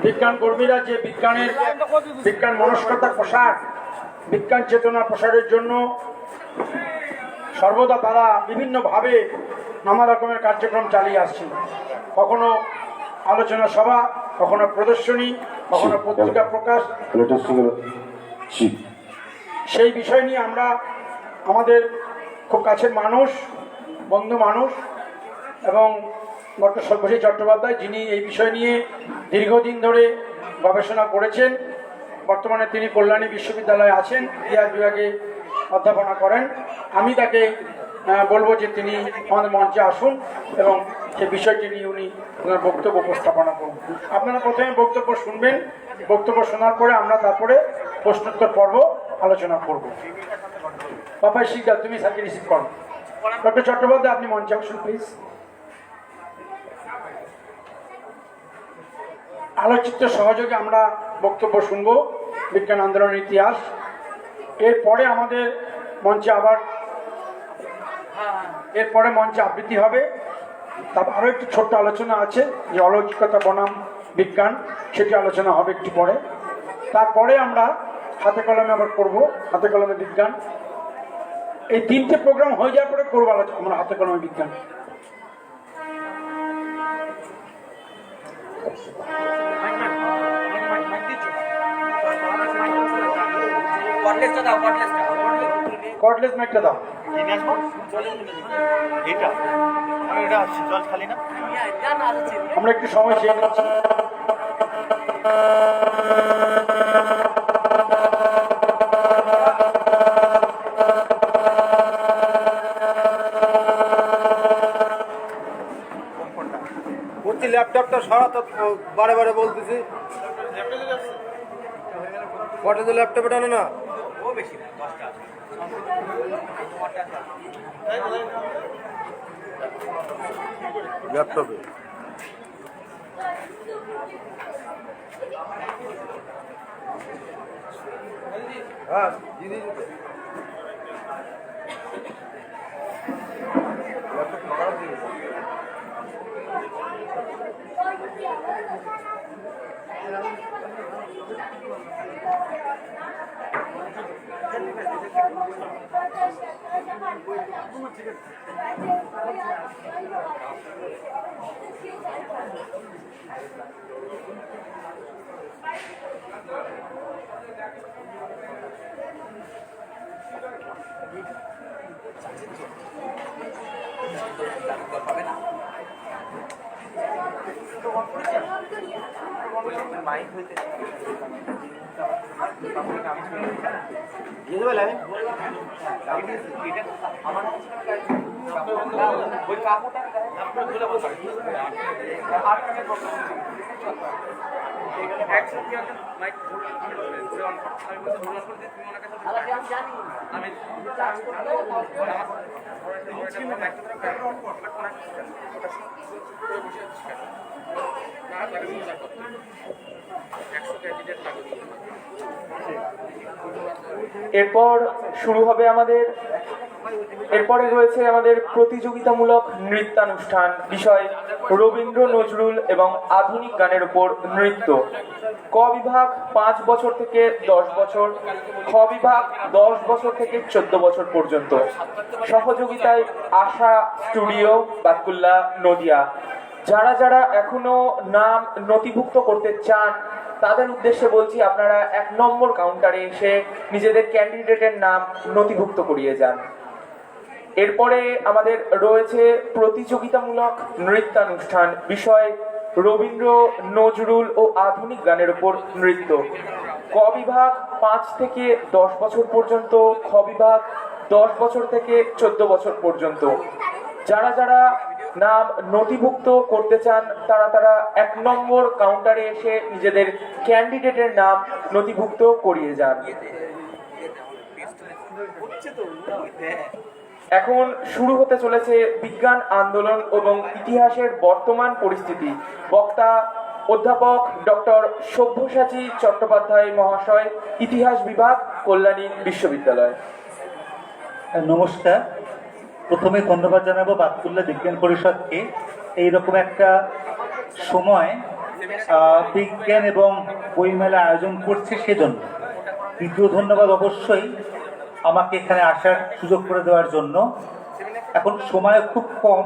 বিজ্ঞান কর্মীরা যে বিজ্ঞান মনস্কতা প্রসার, বিজ্ঞান চেতনা প্রসারের জন্য সর্বদা তারা বিভিন্নভাবে নানা রকমের কার্যক্রম চালিয়ে আসছে। কখনো আলোচনা সভা, কখনো প্রদর্শনী, কখনো পত্রিকা প্রকাশ। সেই বিষয় নিয়ে আমরা আমাদের খুব কাছের মানুষ, বন্ধু মানুষ এবং ডক্টর সব্যসাচী চট্টোপাধ্যায়, যিনি এই বিষয় নিয়ে দীর্ঘদিন ধরে গবেষণা করেছেন, বর্তমানে তিনি কল্যাণী বিশ্ববিদ্যালয়ে আছেন, ইতিহাস বিভাগে অধ্যাপনা করেন। আমি তাকে বলবো যে তিনি আমাদের মঞ্চে আসুন এবং সে বিষয়টি নিয়ে উনি ওনার বক্তব্য উপস্থাপনা করুন। আপনারা প্রথমে বক্তব্য শুনবেন, বক্তব্য শোনার পরে আমরা তারপরে প্রশ্নোত্তর পর্ব আলোচনা করব। পাপাই শিকদার, তুমি সাথে রিসিভ করো। ডক্টর চট্টোপাধ্যায়, আপনি মঞ্চে আসুন প্লিজ। আলোচিত সহযোগে আমরা বক্তব্য শুনব বিজ্ঞান আন্দোলনের ইতিহাস। এরপরে আমাদের মঞ্চে আবৃত্তি হবে। তারপর আরও একটু ছোট্ট আলোচনা আছে যে অলৌকিকতা বনাম বিজ্ঞান, সেটি আলোচনা হবে একটু পরে। তারপরে আমরা হাতে কলমে আবার করব, হাতে কলমে বিজ্ঞান। এই তিনটে প্রোগ্রাম হয়ে যাওয়ার পরে করবো আমরা হাতে কলমে বিজ্ঞান। কর্ডলেস মাইকটা দাও। আমরা একটু সময় চেয়ে নিচ্ছি। ল্যাপটপটা সরাতে বারে বারে বলতেছি, কটা তো ল্যাপটপে টানো না। ল্যাপটপে হ্যাঁ দিদি মাইক হইতে এরপর শুরু হবে এরপরে রয়েছে আমাদের প্রতিযোগিতামূলক নৃত্যানুষ্ঠান, বিষয় রবীন্দ্র নজরুল এবং আধুনিক গানের উপর নৃত্য। ক বিভাগ 5 বছর থেকে 10 বছর, খ বিভাগ 10 বছর থেকে 14 বছর পর্যন্ত। সহযোগিতায় আশা স্টুডিও, বাতকুল্লা, নদিয়া। যারা এখনো নাম নথিভুক্ত করতে চান তাদের উদ্দেশ্যে বলছি, আপনারা 1 নম্বর কাউন্টারে এসে নিজেদের ক্যান্ডিডেটের নাম নথিভুক্ত করিয়ে যান। এরপরে আমাদের রয়েছে প্রতিযোগিতামূলক নৃত্যানুষ্ঠান, বিষয় রবীন্দ্র নজরুল ও আধুনিক গানের উপর নৃত্য। ক বিভাগ 5 থেকে 10 বছর পর্যন্ত, খ বিভাগ 10 বছর থেকে 14 বছর পর্যন্ত। যারা নাম নথিভুক্ত করতে চান তারা 1 নম্বর কাউন্টারে এসে নিজেদের ক্যান্ডিডেটের নাম নথিভুক্ত করিয়ে যান। এখন শুরু হতে চলেছে বিজ্ঞান আন্দোলন এবং ইতিহাসের বর্তমান পরিস্থিতি। বক্তা অধ্যাপক ডক্টর সব্যসাচী চট্টোপাধ্যায় মহাশয়, ইতিহাস বিভাগ, কল্যাণী বিশ্ববিদ্যালয়। নমস্কার। প্রথমে ধন্যবাদ জানাবো বাতকুল্লা বিজ্ঞান পরিষদকে এইরকম একটা সময় বিজ্ঞান এবং বইমেলা আয়োজন করছে সেজন্য। দ্বিতীয় ধন্যবাদ অবশ্যই আমাকে এখানে আসার সুযোগ করে দেওয়ার জন্য। এখন সময় খুব কম,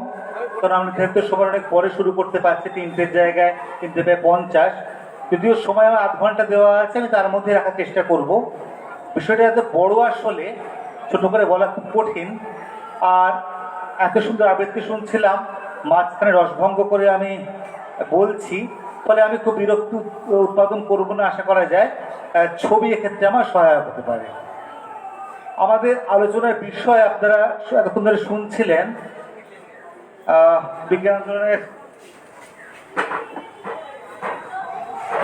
কারণ আমরা নির্ধারিত সময় অনেক পরে শুরু করতে পারছি, 3টের জায়গায় 3:50। যদিও সময় আমার 0.5 ঘন্টা দেওয়া আছে, আমি তার মধ্যে রাখার চেষ্টা করব। বিষয়টা এত বড় আসলে ছোট করে বলা খুব কঠিন। আর এত সুন্দর আবৃত্তি শুনছিলাম, মাঝখানে রসভঙ্গ করে আমি বলছি, ফলে আমি খুব বিরক্তি উৎপাদন করবো না আশা করা যায়। ছবি এক্ষেত্রে আমার সহায়ক হতে পারে। আমাদের আলোচনার বিষয় আপনারা এতক্ষণ ধরে শুনছিলেন বিজ্ঞান আন্দোলনের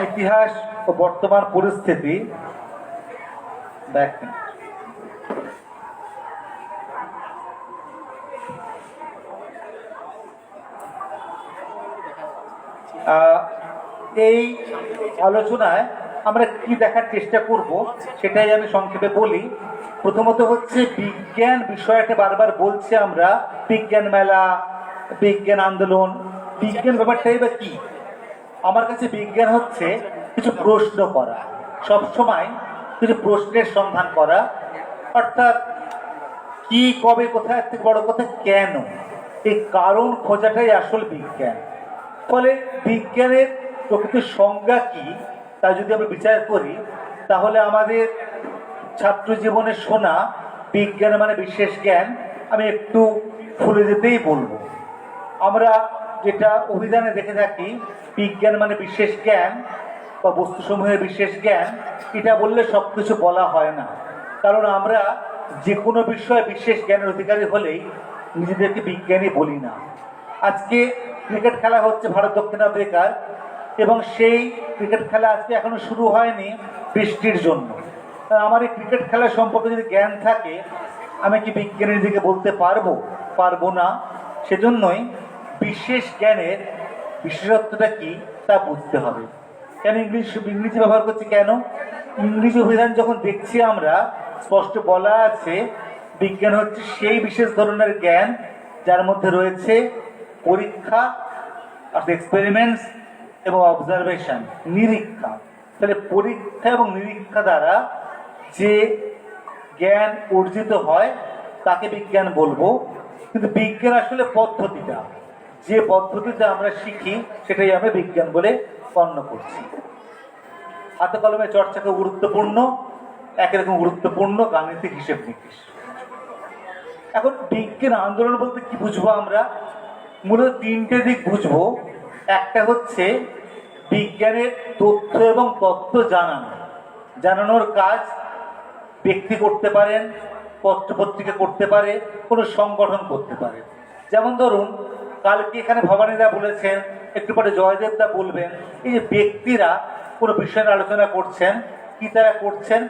ইতিহাস ও বর্তমান পরিস্থিতি। দেখেন, এই আলোচনায় আমরা কি দেখার চেষ্টা করব সেটাই আমি সংক্ষেপে বলি। প্রথমত হচ্ছে বিজ্ঞান বিষয়টা বারবার বলছি আমরা, বিজ্ঞান মেলা, বিজ্ঞান আন্দোলন। বিজ্ঞান ব্যাপারটাই বা কি? আমার কাছে বিজ্ঞান হচ্ছে কিছু প্রশ্ন করা, সবসময় কিছু প্রশ্নের সন্ধান করা। অর্থাৎ কি, কবে, কোথায়, থেকে বড় কথা কেন, এই কারণ খোঁজাটাই আসল বিজ্ঞান। ফলে বিজ্ঞানের প্রকৃত সংজ্ঞা কি তা যদি আমরা বিচার করি, তাহলে আমাদের ছাত্র জীবনে শোনা বিজ্ঞান মানে বিশেষ জ্ঞান আমি একটু ভুলে যেতেই বলবো। আমরা যেটা অভিধানে দেখে থাকি, বিজ্ঞান মানে বিশেষ জ্ঞান বা বস্তুসমূহের বিশেষ জ্ঞান, এটা বললে সব কিছু বলা হয় না। কারণ আমরা যে কোনো বিষয়ে বিশেষ জ্ঞানের অধিকারী হলেই নিজেদেরকে বিজ্ঞানী বলি না। আজকে ক্রিকেট খেলা হচ্ছে ভারত দক্ষিণ আফ্রিকার, এবং সেই ক্রিকেট খেলা আজকে এখনো শুরু হয়নি বৃষ্টির জন্য। আমার এই ক্রিকেট খেলা সম্পর্কে যদি জ্ঞান থাকে, আমি কি বিজ্ঞানীর দিকে বলতে পারবো না। সেজন্যই বিশেষ জ্ঞানের বিশেষত্বটা কি তা বুঝতে হবে। কেন ইংরেজি ব্যবহার করছি কেন? ইংরেজি অভিধান যখন দেখছি আমরা, স্পষ্ট বলা আছে বিজ্ঞান হচ্ছে সেই বিশেষ ধরনের জ্ঞান যার মধ্যে রয়েছে পরীক্ষা, এক্সপেরিমেন্টস এবং অবজারভেশন, নিরীক্ষা। তাহলে পরীক্ষা এবং নিরীক্ষা দ্বারা যে জ্ঞান অর্জিত হয় তাকে বিজ্ঞান বলবো। কিন্তু বিজ্ঞান আসলে পদ্ধতিটা, যে পদ্ধতিতে আমরা শিখি সেটাই আমরা বিজ্ঞান বলে গণ্য করছি। হাতে কলমে চর্চা খুব গুরুত্বপূর্ণ, একরকম গুরুত্বপূর্ণ গাণিতিক হিসেব নিকেশ। এখন বিজ্ঞান আন্দোলন বলতে কি বুঝবো আমরা? মূলত 3টে দিক বুঝবো। একটা হচ্ছে বিজ্ঞানের তথ্য এবং তত্ত্ব জানানোর কাজ ব্যক্তি করতে পারেন, পত্রপত্রিকা করতে পারে, কোনো সংগঠন করতে পারে। যেমন ধরুন, কালকে এখানে ভবানীদা বলেছেন, একটু পরে জয়দেবদা বলবেন, এই যে ব্যক্তিরা কোনো বিষয়ের আলোচনা করছেন, কি তারা করছেন?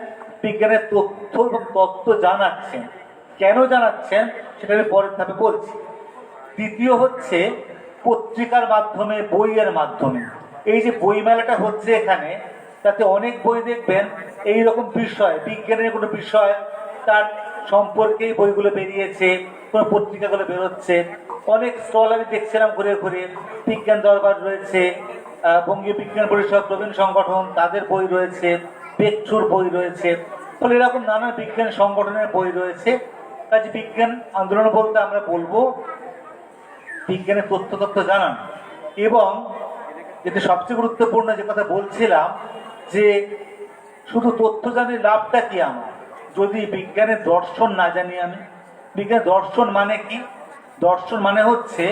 বিজ্ঞানের তথ্য এবং তত্ত্ব জানাচ্ছেন। কেন জানাচ্ছেন সেটা আমি পরের ধাপে বলছি। দ্বিতীয় হচ্ছে পত্রিকার মাধ্যমে, বইয়ের মাধ্যমে। এই যে বইমেলাটা হচ্ছে এখানে, তাতে অনেক বই দেখবেন এইরকম বিষয়, বিজ্ঞানের কোনো বিষয় তার সম্পর্কেই বইগুলো বেরিয়েছে, কোনো পত্রিকাগুলো বেরোচ্ছে। অনেক স্টল আমি দেখছিলাম ঘুরে ঘুরে, বিজ্ঞান দরবার রয়েছে, বঙ্গীয় বিজ্ঞান পরিষদ, প্রবীণ সংগঠন, তাদের বই রয়েছে, বেকছুর বই রয়েছে। ফলে এরকম নানা বিজ্ঞান সংগঠনের বই রয়েছে। কাজে বিজ্ঞান আন্দোলন বলতে আমরা বলবো বিজ্ঞানের তথ্য জানান। এবং যেটা সবচেয়ে গুরুত্বপূর্ণ, যে কথা বলছিলাম, যে শুধু তথ্য জানি লাভটা কি আমার যদি বিজ্ঞানের দর্শন না জানি। আমি বিজ্ঞানের দর্শন মানে কি? দর্শন মানে হচ্ছে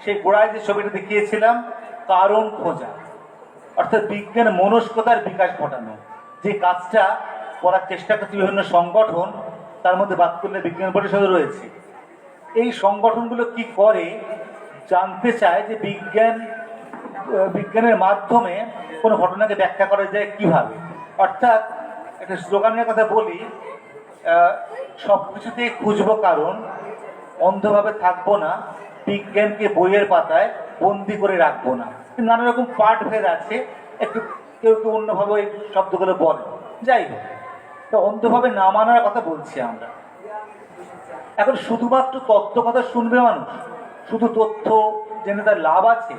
সেই গোড়ায় যে ছবিটা দেখিয়েছিলাম, কারণ খোঁজা। অর্থাৎ বিজ্ঞান মনস্কতার বিকাশ ঘটানো, যে কাজটা করার চেষ্টা করছে বিভিন্ন সংগঠন, তার মধ্যে বাৎসল্য বিজ্ঞান পরিষদ রয়েছে। এই সংগঠনগুলো কি করে জানতে চায়, যে বিজ্ঞানের মাধ্যমে কোনো ঘটনাকে ব্যাখ্যা করা যায় কিভাবে। অর্থাৎ একটা স্লোগানের কথা বলি, সব কিছুতেই খুঁজবো কারণ, অন্ধভাবে থাকবো না, বিজ্ঞানকে বইয়ের পাতায় বন্দি করে রাখবো না। নানা রকম পাঠভেদ আছে, একটু কেউ অন্যভাবে এই শব্দগুলো বলে। যাই হোক, তো অন্ধভাবে না মানার কথা বলছি আমরা। এখন শুধুমাত্র তথ্য কথা শুনবে মানুষ, শুধু তথ্য জেনে তার লাভ আছে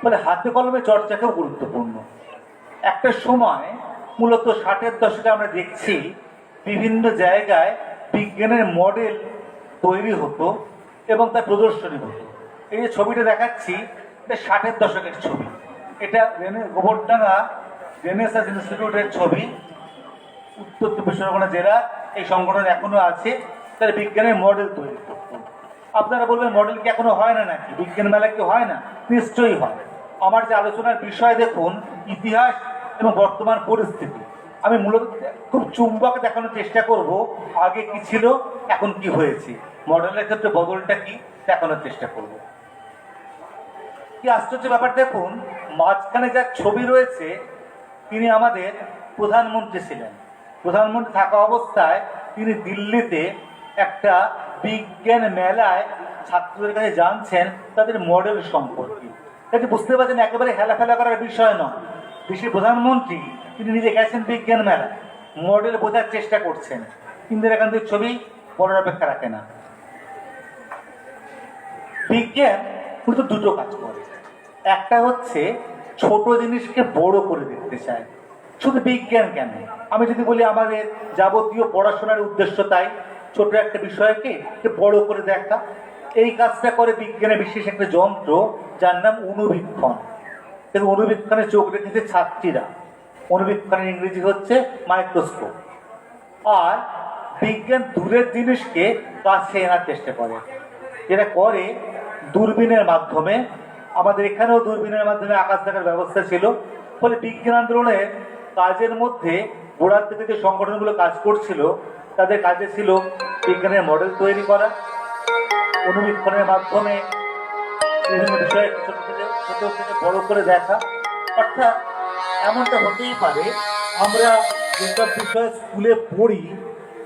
ফলে হাতে কলমে চর্চাকেও গুরুত্বপূর্ণ। একটা সময় মূলত 60-এর দশকে আমরা দেখছি বিভিন্ন জায়গায় বিজ্ঞানের মডেল তৈরি হতো এবং তার প্রদর্শনী হতো। এই যে ছবিটা দেখাচ্ছি, এটা 60-এর দশকের ছবি। এটা গোবরডাঙ্গা রেনেসাঁস ইনস্টিটিউটের ছবি, উত্তর চব্বিশ পরগনা জেলা। এই সংগঠন এখনো আছে, তারা বিজ্ঞানের মডেল তৈরি করতো। আপনারা বলবেন মডেল কি এখনো হয় না নাকি, বিজ্ঞান মেলা কি হয় না? নিশ্চয়ই হয়। আমার যে আলোচনার বিষয় দেখুন ইতিহাস এবং বর্তমান পরিস্থিতি। আমি মূলত খুব চুম্বক দেখানোর চেষ্টা করব, আগে কি ছিল এখন কি হয়েছে, মডেলের ক্ষেত্রে বদলটা কি দেখানোর চেষ্টা করব। কি আশ্চর্য ব্যাপার দেখুন, মাঝখানে যার ছবি রয়েছে তিনি আমাদের প্রধানমন্ত্রী ছিলেন। প্রধানমন্ত্রী থাকা অবস্থায় তিনি দিল্লিতে একটা বিজ্ঞান মেলায় ছাত্রদের কাছে জানছেন তাদের মডেল সম্পর্কে। তাকে বুঝতে পারছেন একেবারে হেলাফেলা করার বিষয় নয়। দেশের প্রধানমন্ত্রী তিনি নিজে গেছেন বিজ্ঞান মেলায়, মডেল বোঝার চেষ্টা করছেন। ইন্দিরা গান্ধীর ছবি বলার অপেক্ষা রাখে না। বিজ্ঞান মূলত দুটো কাজ করে, একটা হচ্ছে ছোট জিনিসকে বড় করে দেখতে চায়। শুধু বিজ্ঞান কেন, আমি যদি বলি আমাদের যাবতীয় পড়াশোনার উদ্দেশ্য তাই, ছোট একটা বিষয়কে বড় করে দেখা। এই কাজটা করে বিজ্ঞানের বিশেষ একটা যন্ত্র যার নাম অণুবীক্ষণ। এবং অণুবীক্ষণে চোখ রেখেছে ছাত্রীরা। অণুবীক্ষণের ইংরেজি হচ্ছে মাইক্রোস্কোপ। আর বিজ্ঞান দূরের জিনিসকে কাছে আনার চেষ্টা করে, যেটা করে দূরবীনের মাধ্যমে। আমাদের এখানেও দূরবীনের মাধ্যমে আকাশ দেখার ব্যবস্থা ছিল। ফলে বিজ্ঞান আন্দোলনের কাজের মধ্যে গোড়ার থেকে যে সংগঠনগুলো কাজ করছিল তাদের কাজে ছিল বিজ্ঞানের মডেল তৈরি করা, অণুবীক্ষণের মাধ্যমে বিভিন্ন বিষয়ে ছোট থেকে বড় করে দেখা। অর্থাৎ এমনটা হতেই পারে আমরা যেসব বিষয়ে স্কুলে পড়ি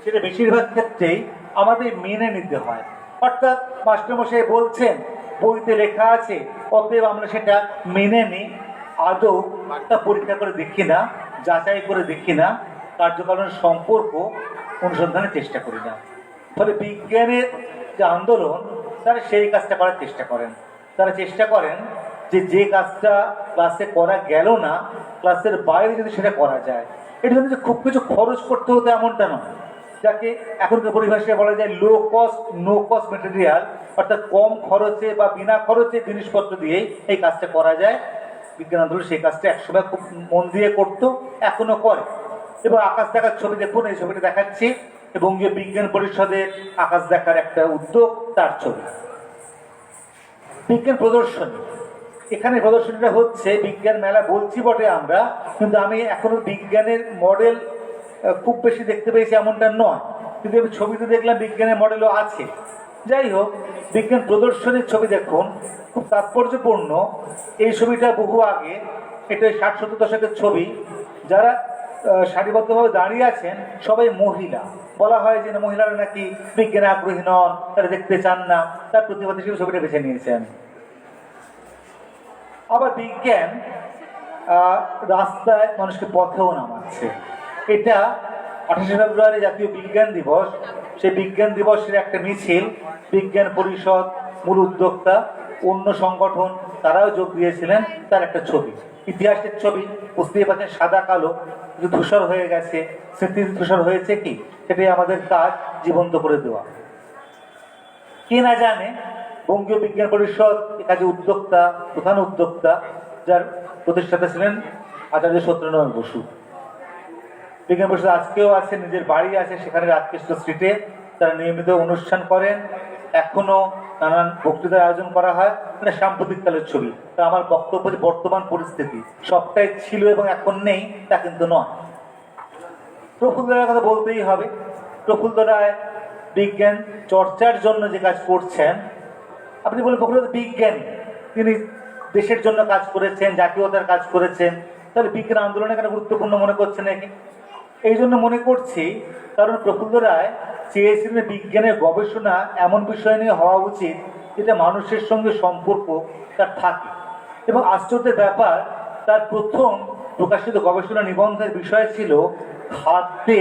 সেটা বেশিরভাগ ক্ষেত্রেই আমাদের মেনে নিতে হয়। অর্থাৎ মাস্টারমশাই বলছেন, বইতে লেখা আছে, অতএব আমরা সেটা মেনে নিই। আদৌ তা পরীক্ষা করে দেখি না, যাচাই করে দেখি না, কার্যকারণের সম্পর্ক অনুসন্ধানের চেষ্টা করি না। ফলে বিজ্ঞানের যে আন্দোলন তারা সেই কাজটা করার চেষ্টা করেন। তারা চেষ্টা করেন যে কাজটা ক্লাসে করা গেল না, ক্লাসের বাইরে যদি সেটা করা যায়। এটা জন্য যে খুব কিছু খরচ করতে হতো এমনটা নয়, যাকে এখনকার পরিভাষায় বলা যায় low cost no cost material, অর্থাৎ কম খরচে বা বিনা খরচে জিনিসপত্র দিয়েই এই কাজটা করা যায়। বিজ্ঞান আন্দোলন সেই কাজটা একসময় খুব মন দিয়ে করতো, এখনো করে। এবং আকাশ দেখার ছবি দেখুন, এই ছবিটা দেখাচ্ছি বঙ্গীয় বিজ্ঞান পরিষদের আকাশ দেখার একটা উদ্যোগ, তার ছবি। বিজ্ঞান প্রদর্শনী, এখানে প্রদর্শনীটা হচ্ছে বিজ্ঞান মেলা বলছি বটে আমরা, কিন্তু আমি এখনো বিজ্ঞানের মডেল খুব বেশি দেখতে পেয়েছি এমনটা নয়, কিন্তু আমি ছবিতে দেখলাম বিজ্ঞানের মডেলও আছে। যাই হোক, বিজ্ঞান প্রদর্শনীর ছবি দেখুন, খুব তাৎপর্যপূর্ণ। এই ছবিটা বহু আগে, এটা 60-70 দশকের ছবি। যারা সারিবদ্ধভাবে দাঁড়িয়ে আছেন সবাই মহিলা। বলা হয় যে মহিলারা নাকি বিজ্ঞানে আগ্রহী নন, তারা দেখতে চান না, তার প্রতিবাদ হিসেবে ছবিটা বেছে নিয়েছেন। আবার বিজ্ঞান রাস্তায় মানুষকে পথেও নামাচ্ছে। এটা 28শে ফেব্রুয়ারি জাতীয় বিজ্ঞান দিবস। সেই বিজ্ঞান দিবসের একটা মিছিল, বিজ্ঞান পরিষদ মূল উদ্যোক্তা, অন্য সংগঠন তারাও যোগ দিয়েছিলেন। তার একটা ছবি, ইতিহাসের ছবি, বুঝতেই পারছেন সাদা কালো, কিন্তু ধূসর হয়ে গেছে। স্মৃতি ধূসর হয়েছে কি, সেটাই আমাদের কাজ জীবন্ত করে দেওয়া। কে না জানে বঙ্গীয় বিজ্ঞান পরিষদ এ কাজে উদ্যোক্তা, প্রধান উদ্যোক্তা, যার প্রতিষ্ঠাতা ছিলেন আচার্য সত্যেন্দ্রনাথ বসু। বিজ্ঞান পরিষদ আজকেও আছে, নিজের বাড়ি আছে, সেখানে রাজকৃষ্ণ স্ট্রিটে তারা নিয়মিত অনুষ্ঠান করেন। এখনো নানান বক্তৃতার আয়োজন করা হয়। মানে সাম্প্রতিককালের ছবি। তা আমার বক্তব্য যে বর্তমান পরিস্থিতি সবটাই ছিল এবং এখন নেই তা কিন্তু নয়। প্রফুল্ল রায়ের কথা বলতেই হবে। প্রফুল্ল রায় বিজ্ঞান চর্চার জন্য যে কাজ করছেন, আপনি বলেন প্রফুল্ল বিজ্ঞানী, তিনি দেশের জন্য কাজ করেছেন, জাতীয়তার কাজ করেছেন, তাহলে বিজ্ঞান আন্দোলনে কেন গুরুত্বপূর্ণ মনে করছেন নাকি? এই জন্য মনে করছি কারণ প্রফুল্ল রায় চেয়েছিলেন বিজ্ঞানের গবেষণা এমন বিষয় নিয়ে হওয়া উচিত যেটা মানুষের সঙ্গে সম্পর্ক তার থাকে। এবং আশ্চর্যের ব্যাপার, তার প্রথম প্রকাশিত গবেষণা নিবন্ধের বিষয় ছিল খাদ্যে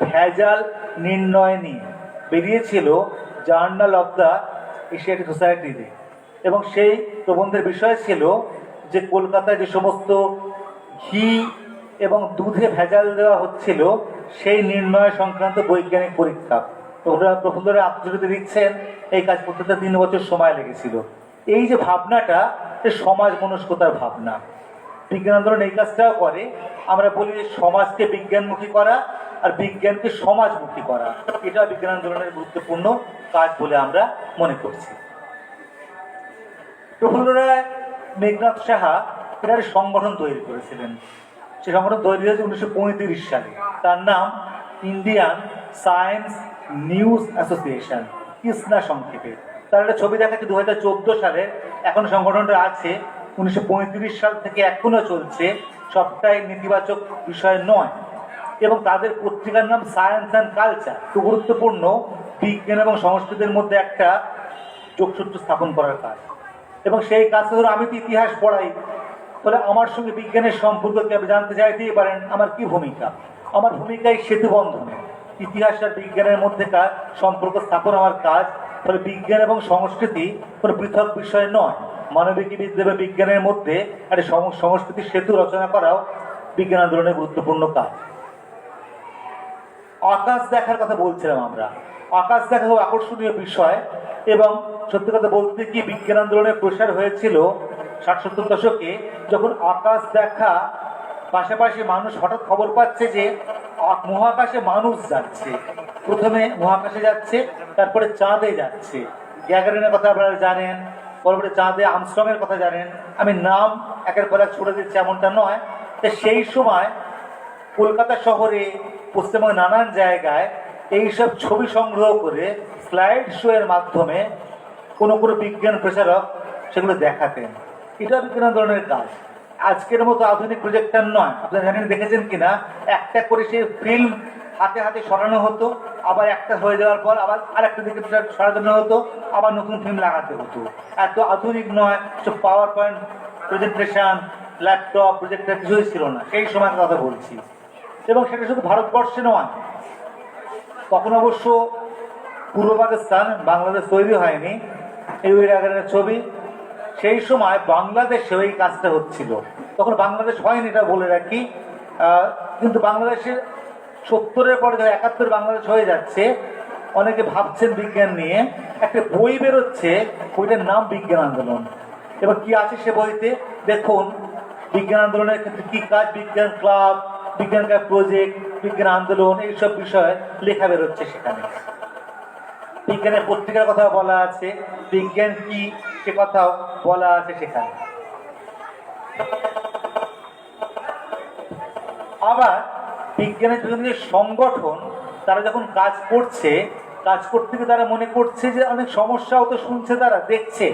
ভেজাল নির্ণয় নিয়ে। বেরিয়েছিল জার্নাল অফ দ্য এশিয়াটিক সোসাইটিতে। এবং সেই প্রবন্ধের বিষয় ছিল যে কলকাতায় যে সমস্ত ঘি এবং দুধে ভেজাল দেওয়া হচ্ছিল সেই নির্ণয় সংক্রান্ত বৈজ্ঞানিক পরীক্ষা। প্রফুল্লরা আত্মজীবিতে দিচ্ছেন এই কাজ করতে 3 বছর সময় লেগেছিল। এই যে ভাবনাটা সমাজ মনস্কতার ভাবনা, বিজ্ঞান আন্দোলন এই কাজটাও করে। আমরা বলি যে সমাজকে বিজ্ঞানমুখী করা আর বিজ্ঞানকে সমাজমুখী করা, এটা বিজ্ঞান আন্দোলনের গুরুত্বপূর্ণ কাজ বলে আমরা মনে করছি। প্রফুল্ল রায় মেঘনাথ সাহা এটা একটা সংগঠন তৈরি করেছিলেন। সে সংগঠন তৈরি হয়েছে 1935 সালে। তার নাম Indian science news association, ISNA সংক্ষেপে। তার একটা ছবি দেখাচ্ছে 2014 সালে। এখন সংগঠনটা আছে, 1935 সাল থেকে এখনো চলছে, সবটাই নেতিবাচক বিষয় নয়। এবং তাদের পত্রিকার নাম সায়েন্স অ্যান্ড কালচার। খুব গুরুত্বপূর্ণ বিজ্ঞান এবং সংস্কৃতির মধ্যে একটা যোগসূত্র স্থাপন করার কাজ। এবং সেই কাজটা ধরো আমি তো ইতিহাস পড়াই, ফলে আমার সঙ্গে বিজ্ঞানের সম্পর্ক কি আপনি জানতে চাইতেই পারেন। আমার কি ভূমিকা? আমার ভূমিকায় সেতু বন্ধনে ইতিহাস আর বিজ্ঞানের মধ্যেকার সম্পর্ক স্থাপন আমার কাজ। ফলে বিজ্ঞান এবং সংস্কৃতি কোনো পৃথক বিষয় নয়। মানবিক বিদ্যা বা বিজ্ঞানের মধ্যে একটা সংস্কৃতির সেতু রচনা করাও বিজ্ঞান আন্দোলনের গুরুত্বপূর্ণ কাজ। আকাশ দেখার কথা বলছিলাম আমরা। আকাশ দেখা খুব আকর্ষণীয় বিষয়, এবং সত্যি কথা বলতে কি বিজ্ঞান আন্দোলনের প্রসার হয়েছিল 60-70 দশকে, যখন আকাশ দেখা পাশাপাশি মানুষ হঠাৎ খবর পাচ্ছে যে মহাকাশে মানুষ যাচ্ছে। প্রথমে মহাকাশে যাচ্ছে, তারপরে চাঁদে যাচ্ছে। গ্যাগারিনের কথা আপনারা জানেন, পরবর্তী চাঁদে আর্মস্ট্রংয়ের কথা জানেন। আমি নাম একের পর এক ছড়ে দিচ্ছি এমনটা নয়। তো সেই সময় কলকাতা শহরে, পশ্চিমবঙ্গের নানান জায়গায় এইসব ছবি সংগ্রহ করে স্লাইড শো এর মাধ্যমে কোনো বিজ্ঞান প্রচারক সেগুলো দেখাতেন। এটা বিজ্ঞান আন্দোলনের কাজ। আজকের মতো আধুনিক প্রজেক্টর নয়। আপনারা জানেন, দেখেছেন কিনা, একটা করে সে ফিল্ম হাতে হাতে সরানো হতো, আবার একটা হয়ে যাওয়ার পর আবার আরেকটা দিকে সরানো হতো, আবার নতুন ফিল্ম লাগাতে হতো। এত আধুনিক নয়, সব power point presentation, laptop, projector কিছুই ছিল না সেই সময় কথা বলছি। এবং সেটা শুধু ভারতবর্ষে নয়, তখন অবশ্য পূর্ব পাকিস্তান, বাংলাদেশ তৈরি হয়নি। এই আগের ছবি, সেই সময় বাংলাদেশে ওই কাজটা হচ্ছিল। তখন বাংলাদেশ হয়নি, এটা বলে রাখি। কিন্তু বাংলাদেশের 70-এর পরে 71 বাংলাদেশ হয়ে যাচ্ছে। অনেকে ভাবছেন বিজ্ঞান নিয়ে। একটা বই বেরোচ্ছে, বইটার নাম বিজ্ঞান আন্দোলন। এবার কি আছে সে বইতে দেখুন, বিজ্ঞান আন্দোলনের ক্ষেত্রে কি কাজ, বিজ্ঞান ক্লাব, বিজ্ঞান ক্লাব প্রজেক্ট, বিজ্ঞান আন্দোলন, এইসব বিষয় লেখা বেরোচ্ছে সেখানে। বিজ্ঞানের পত্রিকার কথা বলা আছে, বিজ্ঞান কি সে কথাও বলা আছে সেখানে। আবার বিজ্ঞানের বিভিন্ন সংগঠন তারা যখন কাজ করছে, কাজ করতে গিয়ে তারা মনে করছে যে অনেক সমস্যাও তো শুনছে, তারা দেখছে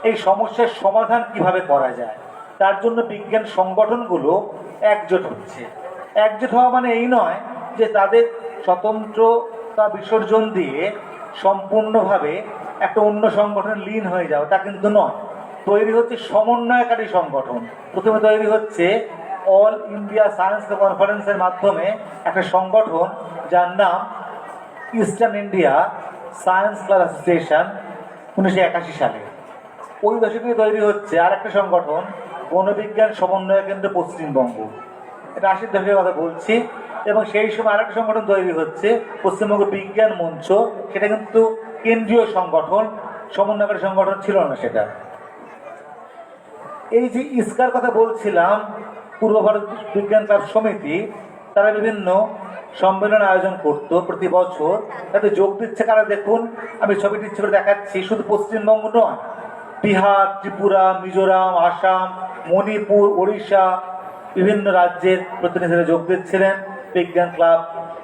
এই সমস্যার সমাধান কিভাবে করা যায়। তার জন্য বিজ্ঞান সংগঠনগুলো একজোট হচ্ছে। একজোট হওয়া মানে এই নয় যে তাদের স্বতন্ত্রতা বিসর্জন দিয়ে সম্পূর্ণভাবে একটা অন্য সংগঠন লীন হয়ে যাও, তা কিন্তু নয়। তৈরি হচ্ছে সমন্বয়কারী সংগঠন। প্রথমে তৈরি হচ্ছে অল ইন্ডিয়া সায়েন্স কনফারেন্সের মাধ্যমে একটা সংগঠন যার নাম eastern India science club association, 1981 সালে। ওই দশকে তৈরি হচ্ছে আর একটা সংগঠন, বনবিজ্ঞান সমন্বয় কেন্দ্র পশ্চিমবঙ্গ। এটা 80-র দশকের কথা বলছি। এবং সেই সময় আরেকটা সংগঠন তৈরি হচ্ছে, পশ্চিমবঙ্গ বিজ্ঞান মঞ্চ। সেটা কিন্তু কেন্দ্রীয় সংগঠন, সমন্বয়কারী সংগঠন ছিল না সেটা। এই যে ইস্কার কথা বলছিলাম, পূর্ব ভারত বিজ্ঞান ক্লাব সমিতি, তারা বিভিন্ন সম্মেলন আয়োজন করতো প্রতি বছর। তাতে যোগ দিচ্ছে কারা দেখুন, আমি ছবিটি ইচ্ছে করে দেখাচ্ছি। শুধু পশ্চিমবঙ্গ নয়, বিহার, ত্রিপুরা, মিজোরাম, আসাম, মণিপুর, ওড়িশা, বিভিন্ন রাজ্যের প্রতিনিধিরা যোগ দিচ্ছিলেন। বিজ্ঞান ক্লাব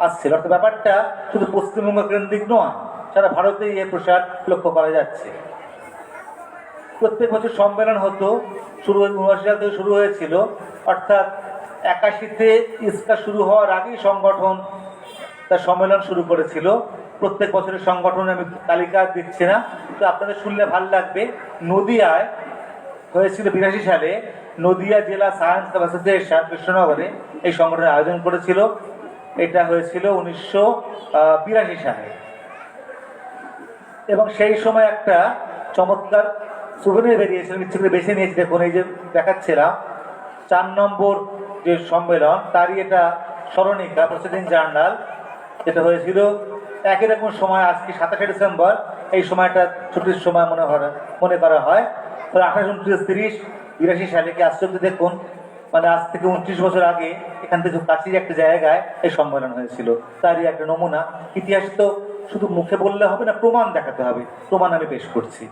আসছিল। অর্থাৎ ব্যাপারটা শুধু পশ্চিমবঙ্গ কেন্দ্রিক নয়, সারা ভারতেই এর প্রসার লক্ষ্য করা যাচ্ছে। প্রত্যেক বছর সম্মেলন হতো, শুরু 1979 সাল থেকে শুরু হয়েছিল। অর্থাৎ 81-তে ইস্কা শুরু হওয়ার আগেই সংগঠন তার সম্মেলন শুরু করেছিল। প্রত্যেক বছরের সংগঠন আমি তালিকা দিচ্ছি না, তো আপনাদের শুনলে ভালো লাগবে। নদিয়ায় হয়েছিল 82 সালে, নদিয়া জেলা সায়েন্স ক্লাব অ্যাসোসিয়েশন কৃষ্ণনগরে এই সংগঠনের আয়োজন করেছিল। এটা হয়েছিল 1982 সালে। এবং সেই সময় একটা চমৎকার সুবিনির বেরিয়েছিলাম, ইচ্ছে করে বেছে নিয়েছি। দেখুন এই যে দেখাচ্ছিলাম 4 নম্বর যে সম্মেলন, তারই এটা স্মরণিকা, প্রসিডিং জার্নাল, যেটা হয়েছিল একই রকম সময়। আজকে 27শে ডিসেম্বর, এই সময়টা ছুটির সময় মনে করা হয়। 28, 29, 30, 82 সালে। কি আশ্চর্য দেখুন, মানে আজ থেকে 29 বছর আগে এখান থেকে কাছের একটা জায়গায় এই সম্মেলন হয়েছিল। তারই একটা নমুনা। ইতিহাস তো শুধু মুখে বললে হবে না, প্রমাণ দেখাতে হবে। প্রমাণ আমি পেশ করছি।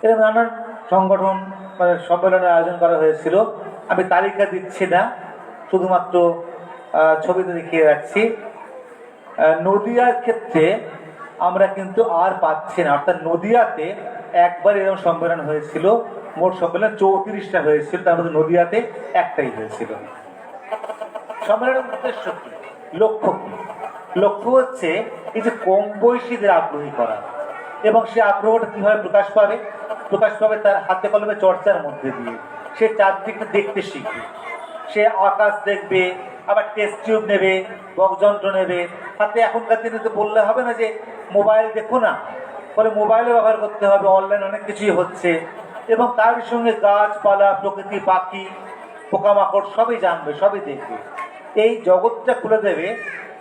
এরকম নানান সংগঠন মানে সম্মেলনের আয়োজন করা হয়েছিল। আমি তালিকা দিচ্ছি না, শুধুমাত্র ছবিতে দেখিয়ে রাখছি। নদিয়ার ক্ষেত্রে আমরা কিন্তু আর পাচ্ছি না, অর্থাৎ নদিয়াতে একবার এরকম সম্মেলন হয়েছিল। মোট সম্মেলন 34টা হয়েছিল, তার মধ্যে নদিয়াতে একটাই হয়েছিল। সম্মেলনের উদ্দেশ্য কি, লক্ষ্য কি? লক্ষ্য হচ্ছে এই যে কম বয়সীদের আগ্রহী করা, এবং সে আগ্রহটা কিভাবে প্রকাশ পাবে? প্রকাশ পাবে তার হাতে কলমে চর্চার মধ্যে দিয়ে। সে চারদিকটা দেখতে শিখবে, সে আকাশ দেখবে, আবার টেস্ট টিউব নেবে, বকযন্ত্র নেবে হাতে। এখনকার দিনে তো বললে হবে না যে মোবাইল দেখো না, ফলে মোবাইলও ব্যবহার করতে হবে, অনলাইন অনেক কিছুই হচ্ছে। এবং তার সঙ্গে গাছপালা, প্রকৃতি, পাখি, পোকামাকড় সবই জানবে, সবই দেখবে। এই জগৎটা খুলে দেবে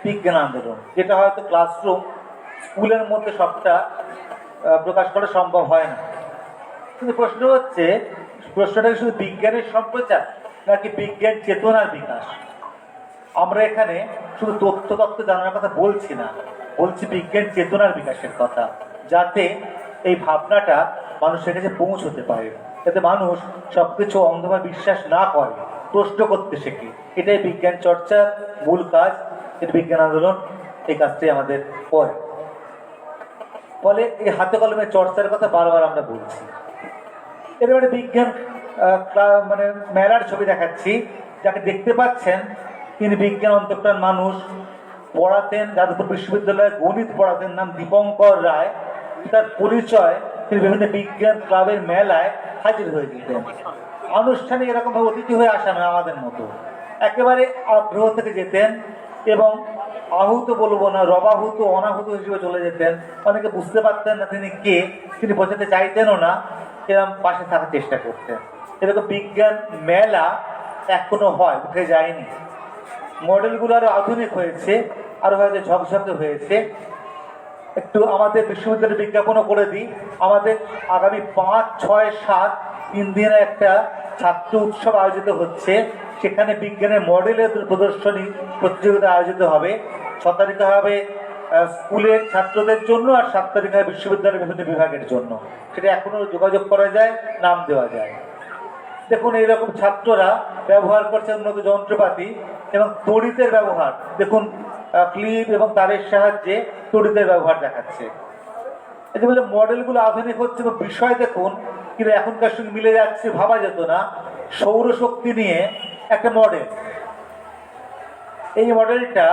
বিজ্ঞান আন্দোলন, যেটা হয়তো ক্লাসরুম, স্কুলের মধ্যে সবটা প্রকাশ করা সম্ভব হয় না। কিন্তু প্রশ্ন হচ্ছে, প্রশ্নটা শুধু বিজ্ঞানের সম্প্রচার নাকি বিজ্ঞান চেতনার বিকাশ? আমরা এখানে শুধু তথ্য জানার কথা বলছি না, বলছি বিজ্ঞান চেতনার বিকাশের কথা, যাতে এই ভাবনাটা মানুষের কাছে পৌঁছতে পারে, যাতে মানুষ সবকিছু অন্ধভাবে বিশ্বাস না করে, প্রশ্ন করতে শেখে। এটাই বিজ্ঞান চর্চার মূল কাজ। এর বিজ্ঞান আন্দোলন এই কাজটাই আমাদের করে। ফলে এই হাতে কলমে চর্চার কথা বারবার আমরা বলছি। এবারে বিজ্ঞান মানে মেলার ছবি দেখাচ্ছি। যাকে দেখতে পাচ্ছেন তিনি বিজ্ঞান অন্তঃপ্রাণ মানুষ, পড়াতেন যাদবপুর বিশ্ববিদ্যালয়ে, গণিত পড়াতেন, নাম দীপঙ্কর রায়। তার পরিচয়, তিনি বিভিন্ন বিজ্ঞান ক্লাবের মেলায় হাজির হয়ে যেতেন। আনুষ্ঠানিক এরকমভাবে অতিথি হয়ে আসা নয়, আমাদের মতো একেবারে আগ্রহ থেকে যেতেন, এবং আহুত বলবো না, রবাহুত, অনাহুত হিসেবে চলে যেতেন। অনেকে বুঝতে পারতেন না তিনি কে, তিনি বোঝাতে চাইতেনও না, এরকম পাশে থাকার চেষ্টা করতেন। এরকম বিজ্ঞান মেলা এখনো হয়, উঠে যায়নি। মডেলগুলো আরো আধুনিক হয়েছে, আরো হয়তো ঝকঝকে হয়েছে। একটু আমাদের বিশ্ববিদ্যালয়ের বিজ্ঞাপনও করে দিই। আমাদের আগামী 5, 6, 7 3 দিনে একটা ছাত্র উৎসব আয়োজিত হচ্ছে। সেখানে বিজ্ঞানের মডেলের প্রদর্শনী প্রতিযোগিতা আয়োজিত হবে। 6 তারিখে হবে স্কুলের ছাত্রদের জন্য, আর 7 তারিখে হবে বিশ্ববিদ্যালয়ের বিভিন্ন বিভাগের জন্য। সেটা এখনো যোগাযোগ করা যায়, নাম দেওয়া যায়। দেখুন এইরকম ছাত্ররা ব্যবহার করছে উন্নত যন্ত্রপাতি এবং তড়িতের ব্যবহার। দেখুন ক্লিপ এবং তারের সাহায্যে তড়িতের ব্যবহার দেখাচ্ছে। এই যে বলে মডেলগুলো আধুনিক হচ্ছে, এবং বিষয় দেখুন কিন্তু এখনকার সঙ্গে মিলে যাচ্ছে, ভাবা যেত না। সৌরশক্তি নিয়ে একটা মডেল, এই মডেলটা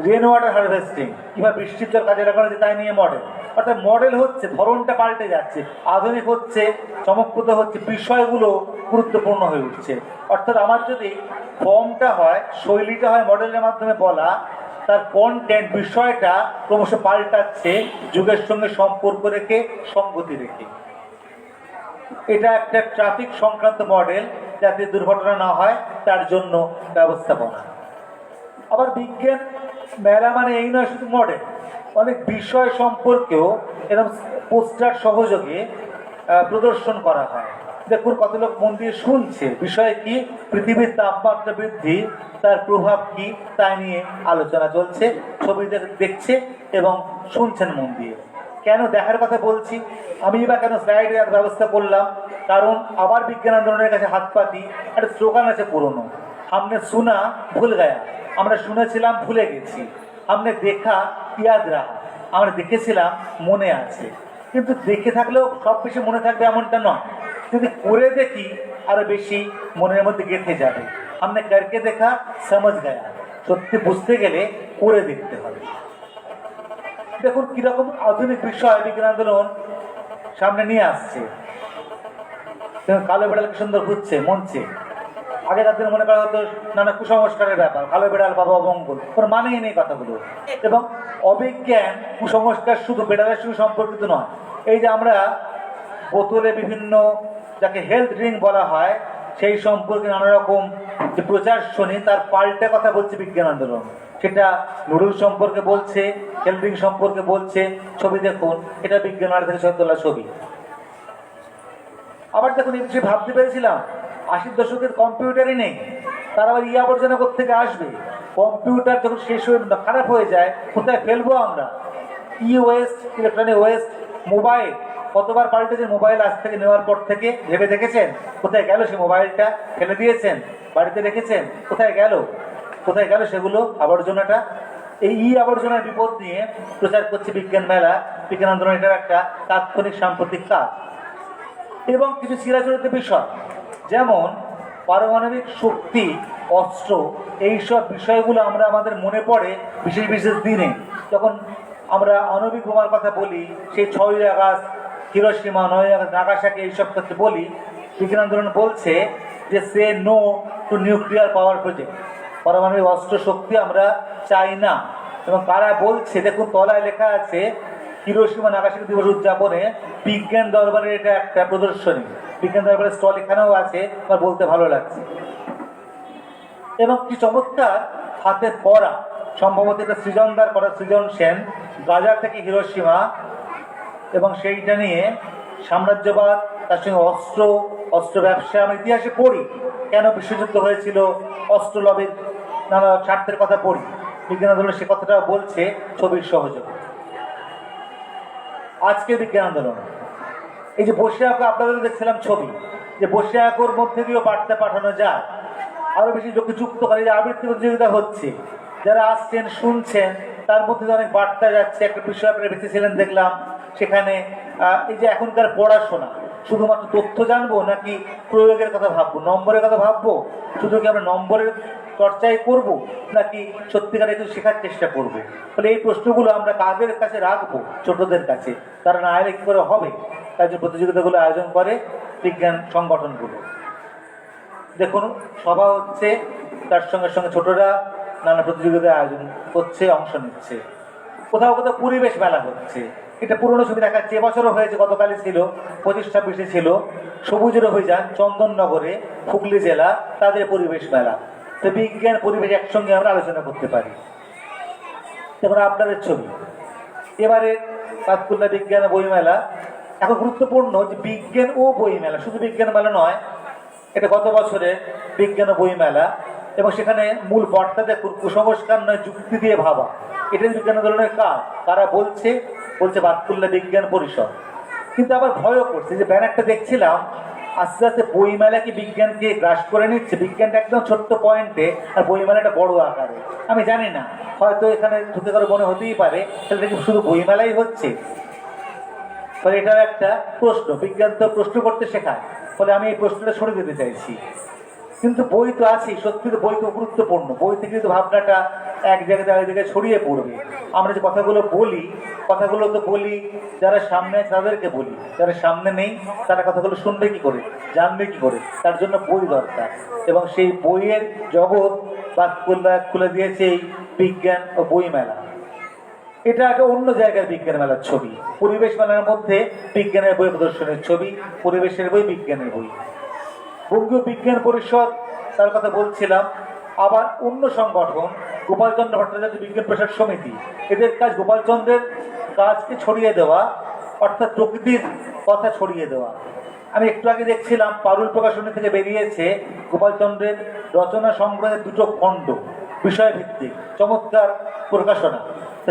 রেন ওয়াটার হারভেস্টিং, কিংবা বৃষ্টির জল কাজে লাগানো যায়, তাই নিয়ে মডেল। অর্থাৎ মডেল হচ্ছে, ধরনটা পাল্টে যাচ্ছে, আধুনিক হচ্ছে, চমকপ্রদ হচ্ছে, বিষয়গুলো গুরুত্বপূর্ণ হয়ে উঠছে। অর্থাৎ আমার যদি ফর্মটা হয়, শৈলীটা হয় মডেলের মাধ্যমে বলা, তার কন্টেন্ট, বিষয়টা ক্রমশ পাল্টাচ্ছে যুগের সঙ্গে সম্পর্ক রেখে, সঙ্গতি রেখে। এটা একটা ট্রাফিক সংক্রান্ত মডেল, যাতে দুর্ঘটনা না হয় তার জন্য ব্যবস্থাপনা। আবার বিজ্ঞান মেলা মানে এই নয় শুধু মডেল, অনেক বিষয় সম্পর্কেও এরকম পোস্টার সহযোগে প্রদর্শন করা হয়। দেখুন কত লোক মন দিয়ে শুনছে। বিষয় কি? পৃথিবীর তাপমাত্রা বৃদ্ধি, তার প্রভাব কি, তাই নিয়ে আলোচনা চলছে। ছবিতে দেখছে এবং শুনছেন মন দিয়ে। কেন দেখার কথা বলছি, আমি বা কেন স্লাইডের ব্যবস্থা করলাম? কারণ আবার বিজ্ঞান আন্দোলনের কাছে হাত পাতি। একটা স্লোগান আছে পুরনো, हमने सुना ভুল গয়া, আমরা শুনেছিলাম ভুলে গেছি। हमने देखा याद रहा, আমরা দেখেছিলাম মনে আছে। কিন্তু দেখে থাকলেও সব বেশি মনে থাকবে এমনটা নয়। যদি করে দেখি আরো বেশি মনের মধ্যে গেঁথে যাবে। हमने करके देखा समझ गया, সত্যি বুঝতে গেলে করে দেখতে হবে। দেখুন কিরকম আধুনিক বিষয় বিজ্ঞান আন্দোলন সামনে নিয়ে আসছে। কালো বিড়ালকে সুন্দর ঘুরছে মঞ্চে। আগেকার দিনে মনে করা হতো নানা কুসংস্কারের ব্যাপার, কালো বিড়াল বাবা অমঙ্গল, কোনো মানেই নেই কথাগুলো। এবং অবিজ্ঞান, কুসংস্কার শুধু বিড়ালের সঙ্গে সম্পর্কিত নয়। এই যে আমরা বোতলে বিভিন্ন যাকে হেলথ ড্রিঙ্ক বলা হয় সেই সম্পর্কে নানা রকম যে প্রচার শুনি, তার পাল্টা কথা বলছে বিজ্ঞান আন্দোলন। সেটা নুডলস সম্পর্কে বলছে, হেলথ ড্রিঙ্ক সম্পর্কে বলছে। ছবি দেখুন, এটা বিজ্ঞান মেলা থেকে তোলা ছবি। আবার দেখুন, এই বিষয়ে ভাবতে পেরেছিলাম 80 দশকের কম্পিউটারই নেই, তারা আবার আবর্জনা থেকে আসবে। কম্পিউটার যখন শেষ হয়ে খারাপ হয়ে যায়, কোথায় ফেলবো আমরা? West, electronic West. মোবাইল কতবার পাল্টেছে মোবাইল আজ থেকে নেওয়ার পর থেকে, ভেবে দেখেছেন কোথায় গেল? সে মোবাইলটা ফেলে দিয়েছেন, বাড়িতে রেখেছেন, কোথায় গেল? কোথায় গেল সেগুলো আবর্জনাটা? এই আবর্জনার বিপদ নিয়ে প্রচার করছে বিজ্ঞান মেলা, বিজ্ঞান আন্দোলন। এটার একটা তাৎক্ষণিক সাম্প্রতিক কাজ। এবং কিছু চিরাচরিত বিষয়, যেমন পারমাণবিক শক্তি, অস্ত্র, এইসব বিষয়গুলো আমরা আমাদের মনে পড়ে বিশেষ বিশেষ দিনে, যখন আমরা আণবিক বোমার কথা বলি, সেই 6ই আগস্ট হিরোশিমা, 9ই আগস্ট নাগাসাকি, এইসব ক্ষেত্রে বলি। বিজ্ঞান আন্দোলন বলছে যে say no to nuclear power project, পারমাণবিক অস্ত্র শক্তি আমরা চাই না। এবং কারা বলছে দেখুন, তলায় লেখা আছে হিরোশিমা নাগাসাকি দিবস উদযাপনে বিজ্ঞান দরবারের এটা একটা প্রদর্শনী। বিজ্ঞান দরবারের স্টল এখানেও আছে, আমার বলতে ভালো লাগছে। এবং কি চমৎকার হাতের পড়া, সম্ভবত এটা সৃজনদার করা, সৃজন সেন, গাজা থেকে হিরোশিমা, এবং সেইটা নিয়ে সাম্রাজ্যবাদ, তার সঙ্গে অস্ত্র ব্যবসা। আমরা ইতিহাসে পড়ি কেন বিশ্বযুদ্ধ হয়েছিল, অস্ত্র লবির নানা স্বার্থের কথা পড়ি। বিজ্ঞান আন্দোলন সে কথাটা বলছে ছবির সহযোগে। আজকে বিজ্ঞান আন্দোলন, এই যে বসে আঁকো, আপনাদের দেখছিলাম ছবি, যে বসে আঁকোর মধ্যে দিয়েও বার্তা পাঠানো যায়, আরো বেশি লোককে যুক্ত করে। যে আবৃত্তি প্রতিযোগিতা হচ্ছে, যারা আসছেন শুনছেন, তার মধ্যে অনেক বার্তা যাচ্ছে। একটা বিষয় আপনারা বেঁচেছিলেন দেখলাম, সেখানে এই যে এখনকার পড়াশোনা, শুধুমাত্র তথ্য জানবো নাকি প্রয়োগের কথা ভাববো, নম্বরের কথা ভাববো? শুধু কি আমরা নম্বরের চর্চাই করব, নাকি সত্যিকার একটু শেখার চেষ্টা করব? ফলে এই প্রশ্নগুলো আমরা কাদের কাছে রাখবো? ছোটদের কাছে। তারা না এলে কি করে হবে? তাই যে প্রতিযোগিতাগুলো আয়োজন করে বিজ্ঞান সংগঠনগুলো। দেখুন, সভা হচ্ছে, তার সঙ্গে সঙ্গে ছোটরা নানা প্রতিযোগিতার আয়োজন করছে, অংশ নিচ্ছে। কোথাও কোথাও পরিবেশ মেলা হচ্ছে। এটা পুরনো ছবি দেখাচ্ছে, এবছরও হয়েছে, গতকালই ছিল, 25-26 ছিল সবুজের অভিযান চন্দননগরে, হুগলি জেলা, তাদের পরিবেশ মেলা। তো বিজ্ঞান পরিবেশ একসঙ্গে আমরা আলোচনা করতে পারি। দেখুন আপনাদের ছবি, এবারে পাতকুল্লা বিজ্ঞান বইমেলা। এখন গুরুত্বপূর্ণ যে বিজ্ঞান ও বই মেলা, শুধু বিজ্ঞান মেলা নয়, এটা গত বছরের বিজ্ঞান ও বই মেলা। এবং সেখানে মূল বার্তা দেখুন, কুসংস্কার নয়, যুক্তি দিয়ে ভাবা। এটাই বিজ্ঞান আন্দোলনের কাজ। তারা বলছে পাতকুল্লা বিজ্ঞান পরিষদ। কিন্তু আবার ভয়ও করছে, যে ব্যানারটা দেখছিলাম, আস্তে আস্তে বইমেলা কি বিজ্ঞানকে গ্রাস করে নিচ্ছে? বিজ্ঞানটা একদম ছোট্ট পয়েন্টে, আর বইমেলাটা বড় আকারে। আমি জানি না, হয়তো এখানে ঢুকে কারো মনে হতেই পারে তাহলে কি শুধু বইমেলাই হচ্ছে? ফলে এটা একটা প্রশ্ন, বিজ্ঞান তো প্রশ্ন করতে শেখায়। ফলে আমি এই প্রশ্নটা ছড়ে দিতে চাইছি। কিন্তু বই তো আছেই, সত্যি তো বই তো গুরুত্বপূর্ণ। বই থেকে কিন্তু ভাবনাটা এক জায়গায় আরেক জায়গায় ছড়িয়ে পড়বে। আমরা যে কথাগুলো বলি, কথাগুলো তো বলি যারা সামনে আছে তাদেরকে বলি, যারা সামনে নেই তারা কথাগুলো শুনবে কি করে, জানবে কি করে? তার জন্য বই দরকার। এবং সেই বইয়ের জগৎ পাতকুল্লা খুলে দিয়েছে এই বিজ্ঞান ও বই মেলা। এটা একটা অন্য জায়গার বিজ্ঞান মেলার ছবি। পরিবেশ মেলার মধ্যে বিজ্ঞানের বই প্রদর্শনের ছবি, পরিবেশের বই, বিজ্ঞানের বই। বঙ্গীয় বিজ্ঞান পরিষদ, তার কথা বলছিলাম। আবার অন্য সংগঠন গোপালচন্দ্র ভট্টাচার্য বিজ্ঞান প্রসার সমিতি, এদের কাজ গোপালচন্দ্রের কাজকে ছড়িয়ে দেওয়া, অর্থাৎ প্রকৃতির কথা ছড়িয়ে দেওয়া। আমি একটু আগে দেখছিলাম পারুল প্রকাশনী থেকে বেরিয়েছে গোপালচন্দ্রের রচনা সংগ্রহের 2টো খণ্ড, বিষয়ভিত্তিক চমৎকার প্রকাশনা।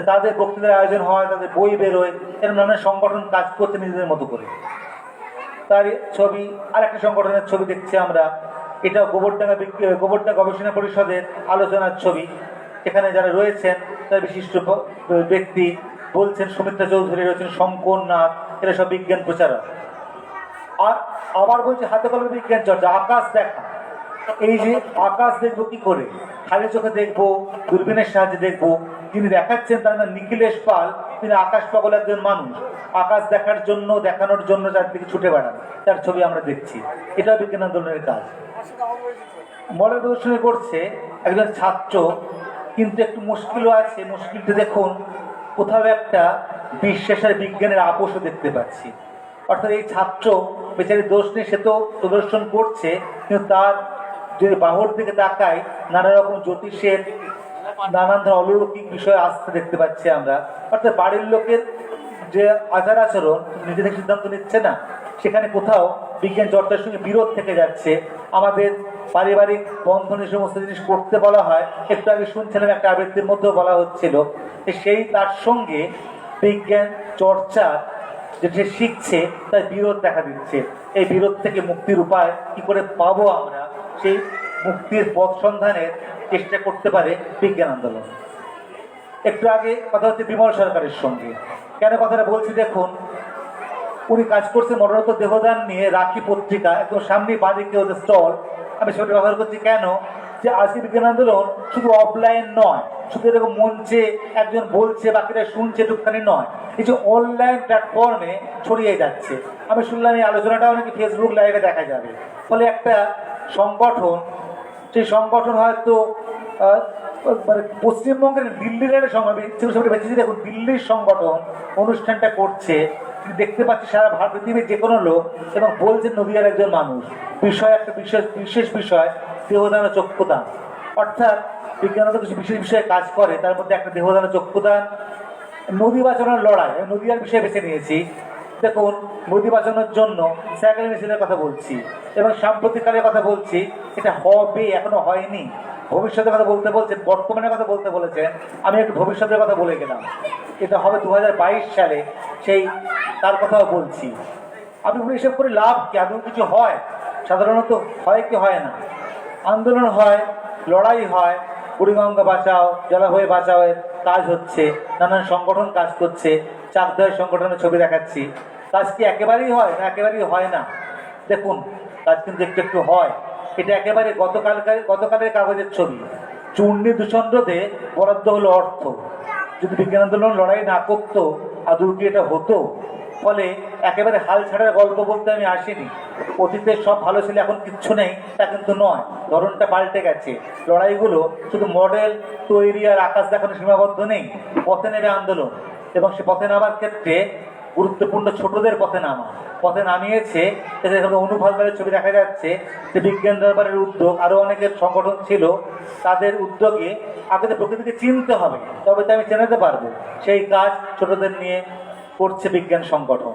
তাদের বক্তৃতার আয়োজন হয়, তাদের বই বেরোয়, এরকম নানা সংগঠন কাজ করতে নিজেদের মতো করে। তার ছবি, আর একটা সংগঠনের ছবি দেখছি আমরা, এটা গোবরডাঙ্গা গবেষণা পরিষদের আলোচনার ছবি। এখানে যারা রয়েছেন তার বিশিষ্ট ব্যক্তি বলছেন, সুমিত্রা চৌধুরী রয়েছেন, শঙ্কর নাথ, এরা সব বিজ্ঞান প্রচারক। আর আবার বলছে হাতে কলমে বিজ্ঞান চর্চা, আকাশ দেখা। এই যে আকাশ দেখবো কি করে? খালি চোখে দেখবো, দূরবীনের সাহায্যে দেখবো। যিনি দেখাচ্ছেন তার নাম নিখিলেশ পাল। তিনি আকাশ পাগল একজন মানুষ, আকাশ দেখার জন্য, দেখানোর জন্য চারদিকে ছুটে বেড়ান। তার ছবি আমরা দেখছি। এটা বিজ্ঞান আন্দোলনের কাজ। মডেল প্রদর্শনী করছে একজন ছাত্র, কিন্তু একটু মুশকিলও আছে। মুশকিলটা দেখুন, কোথাও একটা বিশ্বাসের বিজ্ঞানের আপোষও দেখতে পাচ্ছি। অর্থাৎ এই ছাত্র বেচারি দোষ নেই, সে তো প্রদর্শন করছে, কিন্তু তার যদি বাহুর দিকে তাকায় নানা রকম জ্যোতিষের নানান ধরনের অলৌকিক বিষয় আসতে দেখতে পাচ্ছি আমরা। অর্থাৎ বাড়ির লোকের যে আচার আচরণ নিজে থেকে সিদ্ধান্ত নিচ্ছে না, সেখানে কোথাও বিজ্ঞান চর্চার সঙ্গে বিরোধ থেকে যাচ্ছে। আমাদের পারিবারিক বন্ধন এই সমস্ত জিনিস করতে বলা হয়, একটু আগে শুনছিলাম একটা আবৃত্তির মধ্যেও বলা হচ্ছিল যে সেই তার সঙ্গে বিজ্ঞান চর্চা যেটা সে শিখছে তার বিরোধ দেখা দিচ্ছে। এই বিরোধ থেকে মুক্তির উপায় কি করে পাবো আমরা, সেই মুক্তির পথ সন্ধানের চেষ্টা করতে পারে বিজ্ঞান আন্দোলন। একটু আগে কথা হচ্ছে বিমল সরকারের সঙ্গে, কেন কথাটা বলছি দেখুন, উনি কাজ করছে মরণোত্তর দেহদান নিয়ে, রাখি পত্রিকা একদম সামনে বাদিকে ওদের স্টল, আমি সেটা ব্যবহার করছি কেন, যে আজকে বিজ্ঞান আন্দোলন শুধু অফলাইন নয়, শুধু এরকম মঞ্চে একজন বলছে বাকিরা শুনছে টুকখানি নয়, এই যে অনলাইন প্ল্যাটফর্মে ছড়িয়ে যাচ্ছে। আমি শুনলাম এই আলোচনাটাও নাকি ফেসবুক লাইভে দেখা যাবে। ফলে একটা সংগঠন, সেই সংগঠন হয়তো মানে পশ্চিমবঙ্গের দিল্লির একটা বেঁচেছি, দেখুন দিল্লির সংগঠন অনুষ্ঠানটা করছে, দেখতে পাচ্ছি সারা ভারত পৃথিবীর যে কোনো লোক, এবং বলছেন নদীয়ার একজন মানুষ, বিষয় একটা বিশেষ বিষয় দেহদান ও চক্ষুদান। অর্থাৎ বিজ্ঞানত কিছু বিশেষ বিষয়ে কাজ করে, তার মধ্যে একটা দেহদান ও চক্ষুদান। নদী বাঁচানোর লড়াই, আমি নদীয়ার বিষয়ে বেছে নিয়েছি। দেখুন, নদী বাঁচানোর জন্য সাইকেল মেশিনের কথা বলছি এবং সাম্প্রতিককালের কথা বলছি, এটা হবে, এখনো হয়নি। ভবিষ্যতের কথা বলতে বলছেন, বর্তমানের কথা বলতে বলেছেন, আমি একটু ভবিষ্যতের কথা বলে গেলাম। এটা হবে 2022 সালে, সেই তার কথাও বলছি। আপনি হিসেব করে লাভ কি, আদৌ কিছু হয়? সাধারণত হয় কি হয় না? আন্দোলন হয়, লড়াই হয়, বুড়িগঙ্গা বাঁচাও, জলাভূমি বাঁচাও এর কাজ হচ্ছে, নানান সংগঠন কাজ করছে, চাকদার সংগঠনের ছবি দেখাচ্ছি। কাজ কি একেবারেই হয় না? একেবারেই হয় না। দেখুন, কাজ কিন্তু একটু একটু হয়। এটা একেবারে গতকালের কাগজের ছবি। চূর্ণী দূষণ রোধে বরাদ্দ হলো অর্থ। যদি বিজ্ঞান আন্দোলন লড়াই না করতো, আদৌ কি এটা হতো? ফলে একেবারে হাল ছাড়ার গল্প বলতে আমি আসিনি। অতীতে সব ভালো ছিল, এখন কিচ্ছু নেই তা কিন্তু নয়, ধরনটা পাল্টে গেছে। লড়াইগুলো শুধু মডেল তৈরি আর আকাশ দেখানো সীমাবদ্ধ নেই, পথে নেবে আন্দোলন। এবং সে পথে নামার ক্ষেত্রে গুরুত্বপূর্ণ ছোটদের পথে নামিয়েছে। এখানে অনুফলদারের ছবি দেখা যাচ্ছে যে বিজ্ঞান দরবারের উদ্যোগ, আরও অনেকের সংগঠন ছিল, তাদের উদ্যোগে আগে প্রকৃতিকে চিনতে হবে, তবে তো আমি চেনাতে পারবো। সেই কাজ ছোটদের নিয়ে করছে বিজ্ঞান সংগঠন।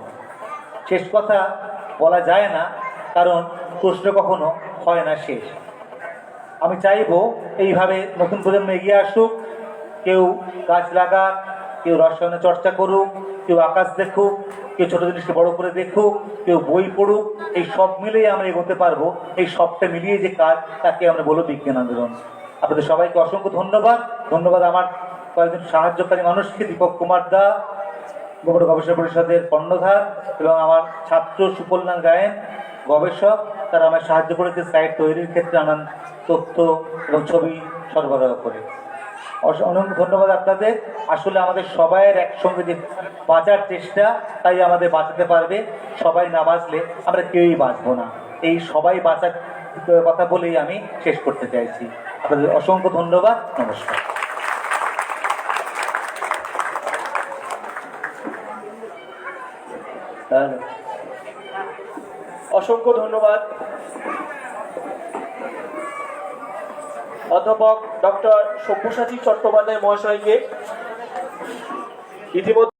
শেষ কথা বলা যায় না, কারণ প্রশ্ন কখনো হয় না শেষ। আমি চাইবো এইভাবে নতুন প্রজন্ম এগিয়ে আসুক, কেউ গাছ লাগাক, কেউ রসায়নের চর্চা করুক, কেউ আকাশ দেখুক, কেউ ছোটো জিনিসকে বড় করে দেখুক, কেউ বই পড়ুক। এই সব মিলিয়ে আমরা এগোতে পারবো। এই সবটা মিলিয়ে যে কাজ, তাকে আমরা বলবো বিজ্ঞান আন্দোলন। আপনাদের সবাইকে অসংখ্য ধন্যবাদ আমার কয়েকজন সাহায্যকারী মানুষকে, দীপক কুমার দা, গোবর গবেষণা পরিষদের কর্ণধার, এবং আমার ছাত্র সুপলনাথ গায়েন, গবেষক। তারা আমায় সাহায্য করেছে সাইট তৈরির ক্ষেত্রে, নানান তথ্য এবং ছবি সরবরাহ করে। অনেক ধন্যবাদ আপনাদের। আসলে আমাদের সবাইয়ের একসঙ্গে যে বাঁচার চেষ্টা, তাই আমাদের বাঁচাতে পারবে। সবাই না বাঁচলে আমরা কেউই বাঁচবো না। এই সবাই বাঁচার কথা বলেই আমি শেষ করতে চাইছি। আপনাদের অসংখ্য ধন্যবাদ। নমস্কার। অসংখ্য ধন্যবাদ অধ্যাপক ডক্টর সব্যসাচী চট্টোপাধ্যায় মহাশয়কে। ইতিমধ্যে